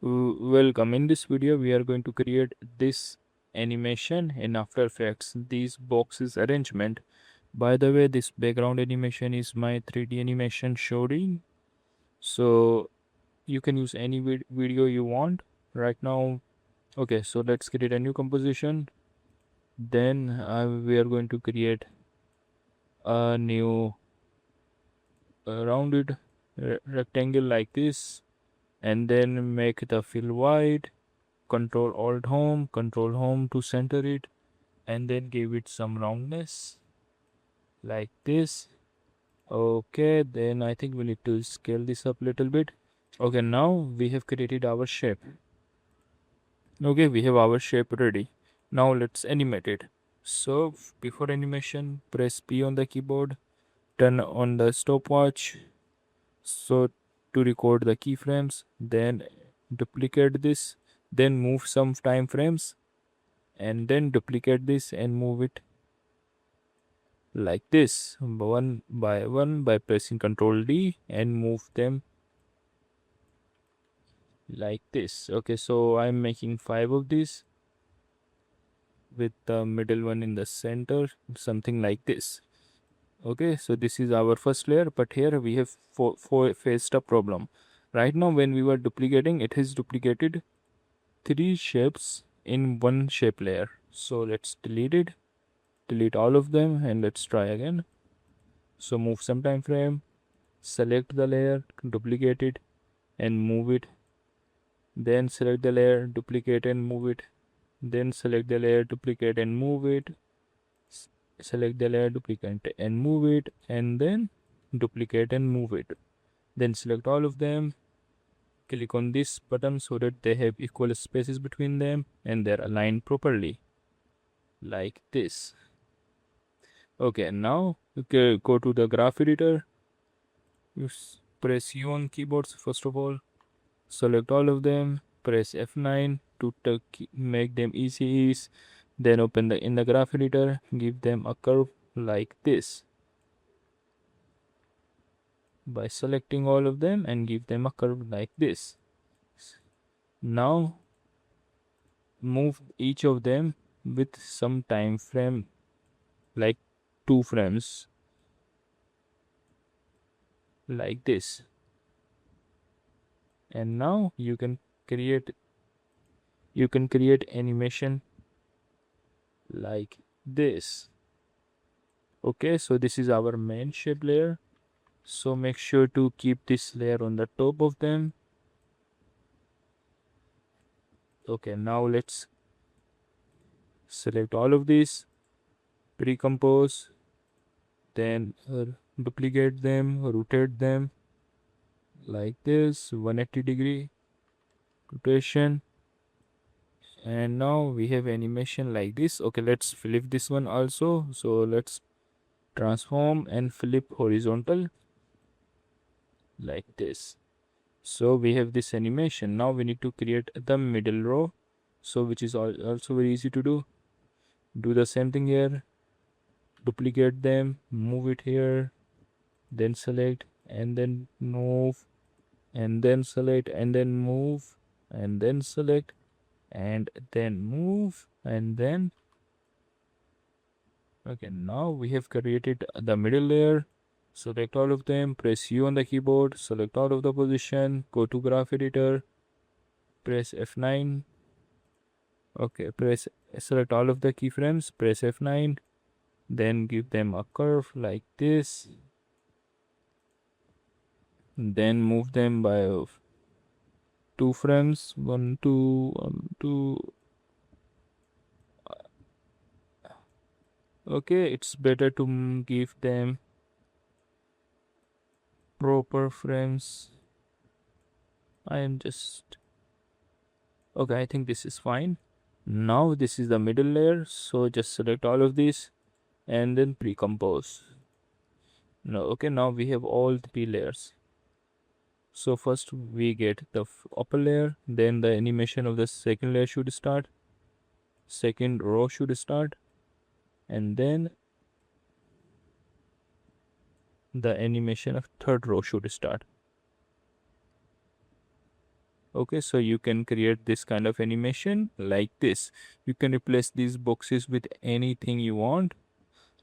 Welcome. In this video we are going to create this animation in After Effects, these boxes arrangement. By the way, this background animation is my 3D animation showing, so you can use any video you want right now. Okay, so let's create a new composition. Then we are going to create a new rounded rectangle like this, and then make the fill white. Control home to center it, and then give it some roundness like this. Okay, then I think we need to scale this up a little bit. Okay, now we have created our shape. Okay, we have our shape ready. Now let's animate it. So before animation, press P on the keyboard, turn on the stopwatch so to record the keyframes, then duplicate this, then move some time frames, and then duplicate this and move it like this one by one by pressing Ctrl D and move them like this. Okay, so I'm making 5 of these with the middle one in the center, something like this. Okay, so this is our first layer, but here we have faced a problem. Right now when we were duplicating, it has duplicated 3 shapes in one shape layer. So let's delete all of them, and let's try again. So move some time frame, select the layer, duplicate it and move it, then select the layer, duplicate and move it, then select the layer, duplicate and move it, select the layer, duplicate and move it, and then duplicate and move it. Then select all of them, click on this button so that they have equal spaces between them and they're aligned properly like this. Okay, now go to the graph editor. You press U on keyboards first of all, select all of them, press F9 to make them easy. Then open in the graph editor, give them a curve like this by selecting all of them and give them a curve like this. Now move each of them with some time frame, like 2 frames like this. And now you can create animation like this. Okay, so this is our main shape layer, so make sure to keep this layer on the top of them. Okay, now let's select all of these, pre-compose, then duplicate them, rotate them like this, 180-degree rotation, and now we have animation like this. Okay, let's flip this one also. So let's transform and flip horizontal like this. So we have this animation. Now we need to create the middle row, so which is also very easy to do. Do the same thing here, duplicate them, move it here, then select and then move, and then select and then move, and then select and then move, and then okay, now we have created the middle layer. Select all of them, press U on the keyboard, select all of the position, go to graph editor, press F9. Okay, select all of the keyframes, press F9, then give them a curve like this, then move them by 2 frames, 1 2 1 2. Okay, it's better to give them proper frames. I am just okay, I think this is fine. Now this is the middle layer, so just select all of these and then pre-compose. Now okay, now we have all 3 layers. So first we get the upper layer, then the animation of the second layer should start, second row should start, and then the animation of third row should start. Okay, so you can create this kind of animation like this. You can replace these boxes with anything you want.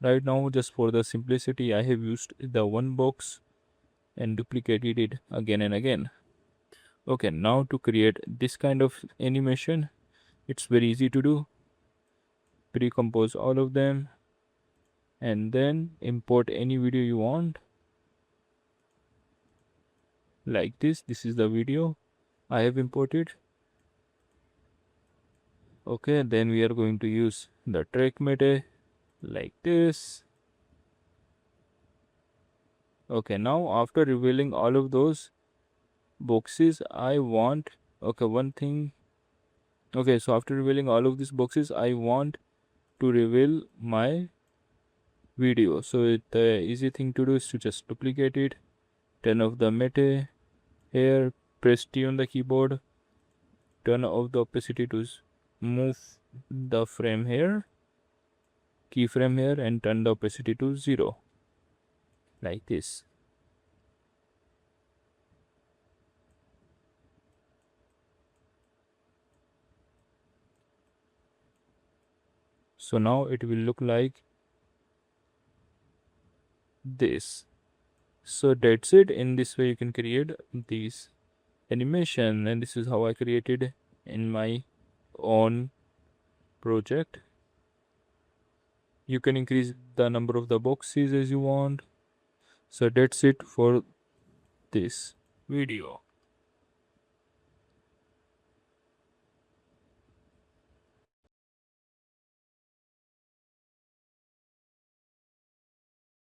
Right now, just for the simplicity, I have used the one box and duplicated it again and again. Okay, now to create this kind of animation, it's very easy to do. Pre-compose all of them and then import any video you want like this. This is the video I have imported. Okay, then we are going to use the track meta like this. Okay, now after revealing all of those boxes, I want, okay, one thing. Okay, so after revealing all of these boxes, I want to reveal my video. So the easy thing to do is to just duplicate it, turn off the meta here, press T on the keyboard, turn off the opacity to move the frame here, keyframe here, and turn the opacity to 0 like this. So now it will look like this. So that's it. In this way you can create these animation, and this is how I created in my own project. You can increase the number of the boxes as you want. So that's it for this video.